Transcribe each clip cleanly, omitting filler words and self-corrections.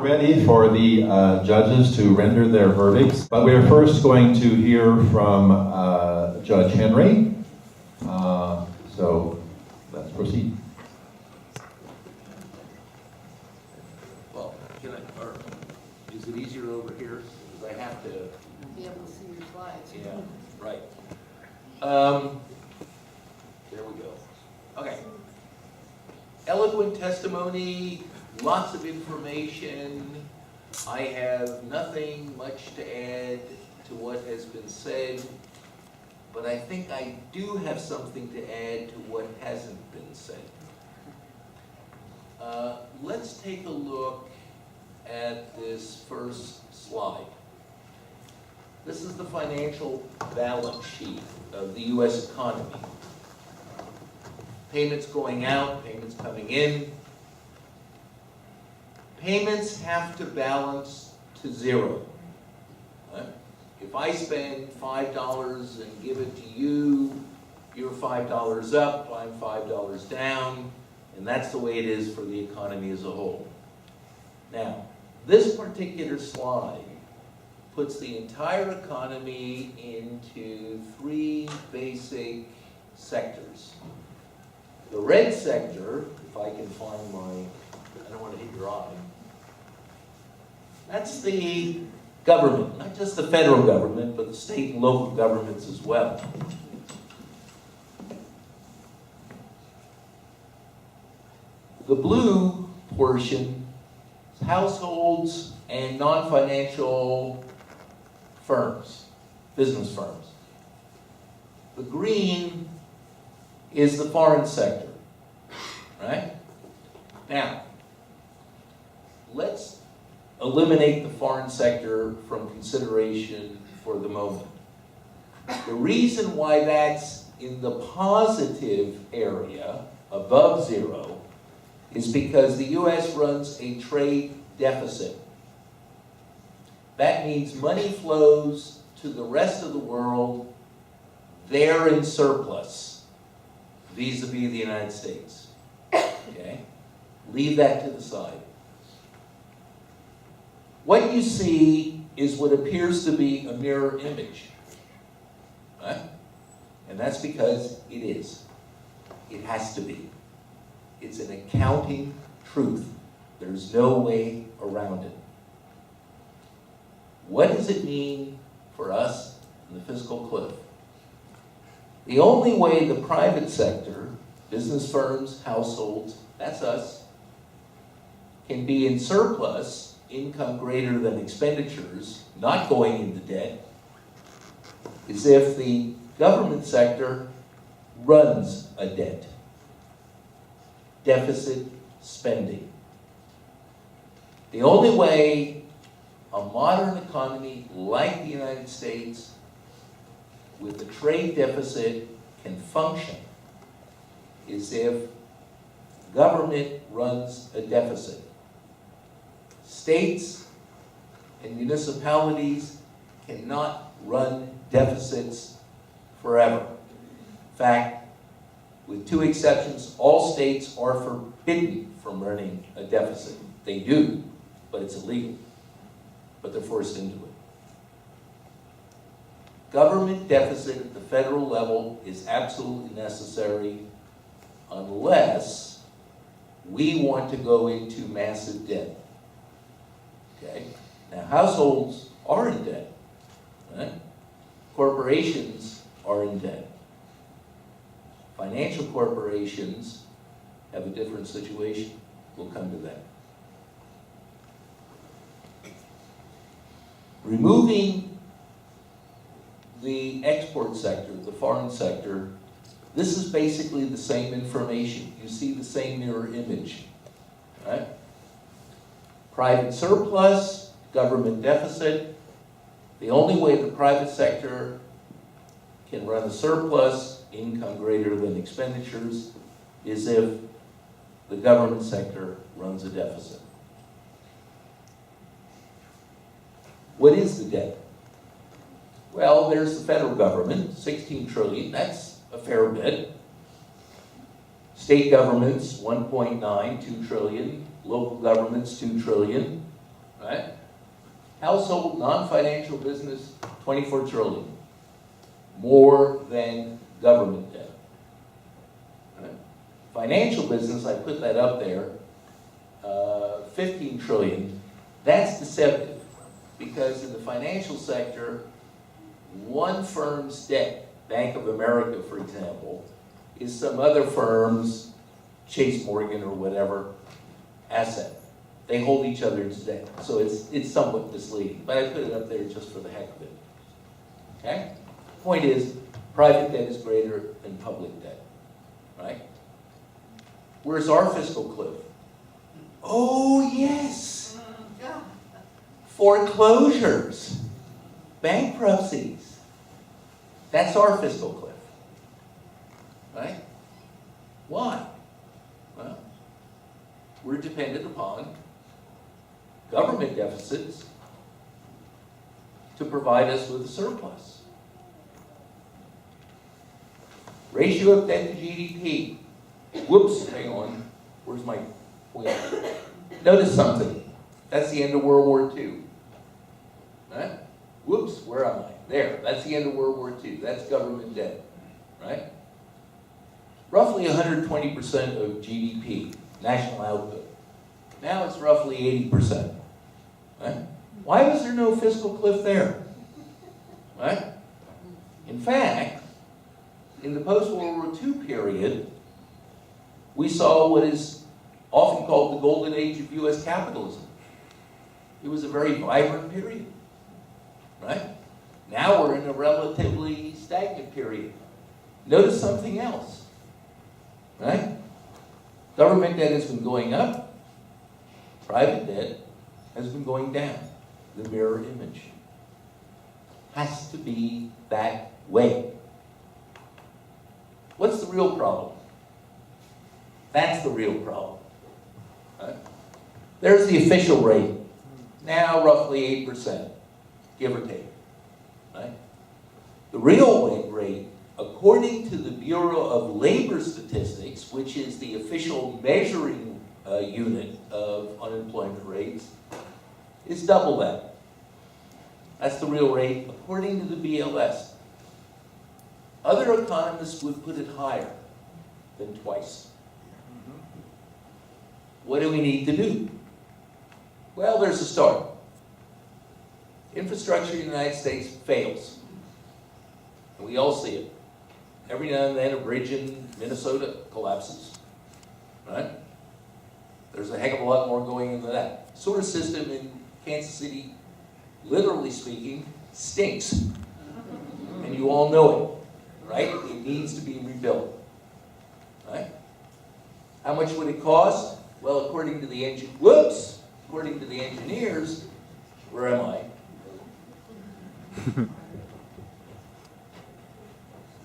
ready for the judges to render their verdicts, but we are first going to hear from Judge Henry. So let's proceed. Well, or is it easier over here? Because I have to be able to see your slides. Yeah, right. There we go. Okay. Eloquent testimony, lots of information. I have nothing much to add to what has been said, but I think I do have something to add to what hasn't been said. Let's take a look at this first slide. This is the financial balance sheet of the U.S. economy. Payments going out, payments coming in. Payments have to balance to zero. Right? If I spend $5 and give it to you, you're $5 up, I'm $5 down, and that's the way it is for the economy as a whole. Now, this particular slide puts the entire economy into three basic sectors. The red sector, if I can find my, I don't want to hit your eye, that's the government, not just the federal government, but the state and local governments as well. The blue portion is households and non-financial firms, business firms. The green is the foreign sector, right? Now, let's eliminate the foreign sector from consideration for the moment. The reason why that's in the positive area, above zero, is because the U.S. runs a trade deficit. That means money flows to the rest of the world, they're in surplus, vis-a-vis the United States. Okay? Leave that to the side. What you see is what appears to be a mirror image. Right? And that's because it is. It has to be. It's an accounting truth. There's no way around it. What does it mean for us in the fiscal cliff? The only way the private sector, business firms, households, that's us, can be in surplus, income greater than expenditures, not going into debt, is if the government sector runs a debt. Deficit spending. The only way a modern economy like the United States with a trade deficit can function is if government runs a deficit. States and municipalities cannot run deficits forever. In fact, with two exceptions, all states are forbidden from running a deficit. They do, but it's illegal. But they're forced into it. Government deficit at the federal level is absolutely necessary unless we want to go into massive debt. Okay? Now, households are in debt. Right? Corporations are in debt. Financial corporations have a different situation. We'll come to that. Removing the export sector, the foreign sector, this is basically the same information. You see the same mirror image, right? Private surplus, government deficit. The only way the private sector can run a surplus, income greater than expenditures, is if the government sector runs a deficit. What is the debt? Well, there's the federal government, 16 trillion, that's a fair bit. State governments, 1.9, 2 trillion. Local governments, 2 trillion. right? Household, non-financial business, 24 trillion. More than government debt. Right? Financial business, I put that up there, 15 trillion. That's deceptive, because in the financial sector, one firm's debt, Bank of America, for example, is some other firm's, Chase Morgan or whatever, asset. They hold each other's debt, so it's somewhat misleading. But I put it up there just for the heck of it. Okay? Point is, private debt is greater than public debt, right? Where's our fiscal cliff? Oh, yes. Foreclosures, bankruptcies. That's our fiscal cliff, right? Why? Well, we're dependent upon government deficits to provide us with a surplus. Ratio of debt to GDP. Whoops, hang on. Where's my point? Notice something. That's the end of World War II. Right? Whoops, where am I? There, that's the end of World War II. That's government debt, right? Roughly 120% of GDP, national output. Now it's roughly 80%, right? Why was there no fiscal cliff there, right? In fact, in the post-World War II period, we saw what is often called the golden age of U.S. capitalism. It was a very vibrant period, right? Now we're in a relatively stagnant period. Notice something else, right? Government debt has been going up. Private debt has been going down. The mirror image. Has to be that way. What's the real problem? That's the real problem. Right? There's the official rate. Now roughly 8%, give or take. Right? The real rate, according to the Bureau of Labor Statistics, which is the official measuring unit of unemployment rates, is double that. That's the real rate according to the BLS. Other economists would put it higher than twice. What do we need to do? Well, there's a start. Infrastructure in the United States fails. And we all see it. Every now and then a bridge in Minnesota collapses. Right? There's a heck of a lot more going into that. Sewer system in Kansas City, literally speaking, stinks. And you all know it. Right? It needs to be rebuilt. Right? How much would it cost? Well, according to the engineers, where am I?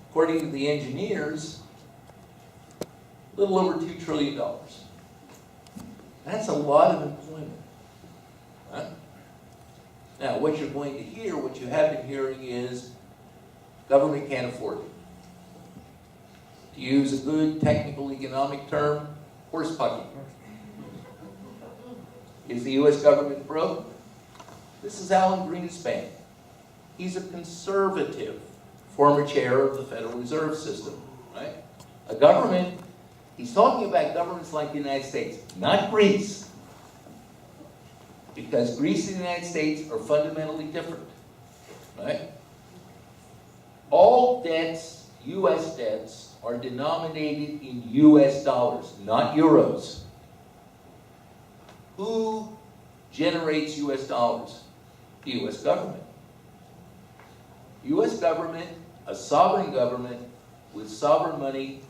According to the engineers, a little over $2 trillion. That's a lot of employment. Huh? Now, what you're going to hear, what you have been hearing is government can't afford it. To use a good technical economic term, horse pucking. Is the U.S. government broke? This is Alan Greenspan. He's a conservative, former chair of the Federal Reserve System, right? A government, he's talking about governments like the United States, not Greece. Because Greece and the United States are fundamentally different, right? All debts, U.S. debts, are denominated in U.S. dollars, not euros. Who generates U.S. dollars? The U.S. government. U.S. government, a sovereign government with sovereign money,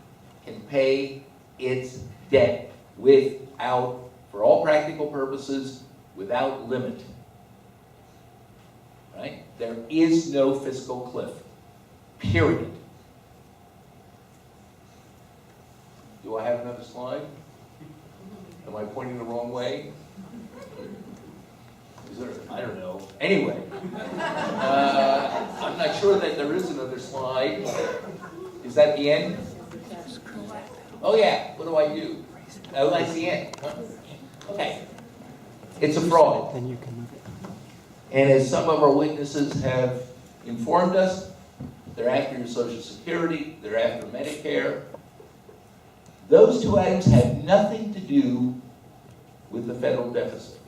can pay its debt without, for all practical purposes, without limit. Right? There is no fiscal cliff. Period. Do I have another slide? Am I pointing the wrong way? Is there? I don't know. Anyway, I'm not sure that there is another slide. Is that the end? Oh yeah, what do I do? Oh, that's the end. Okay. It's a fraud. Then you can move it. And as some of our witnesses have informed us, they're after your Social Security, they're after Medicare. Those two items have nothing to do with the federal deficit.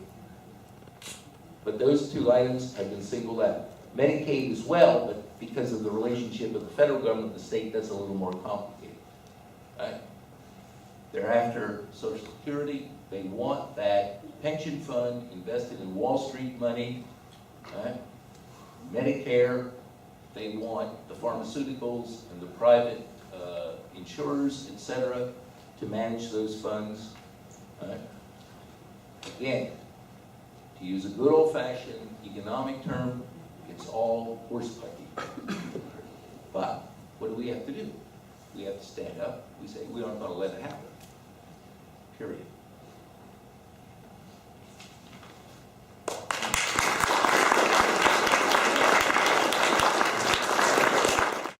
But those two items have been singled out. Medicaid as well, but because of the relationship of the federal government, the state, that's a little more complicated. Right? They're after Social Security. They want that pension fund invested in Wall Street money. Right? Medicare, they want the pharmaceuticals and the private insurers, etc., to manage those funds. Right? Again, to use a good old-fashioned economic term, it's all horse pucky. But what do we have to do? We have to stand up. We say we aren't going to let it happen. Period.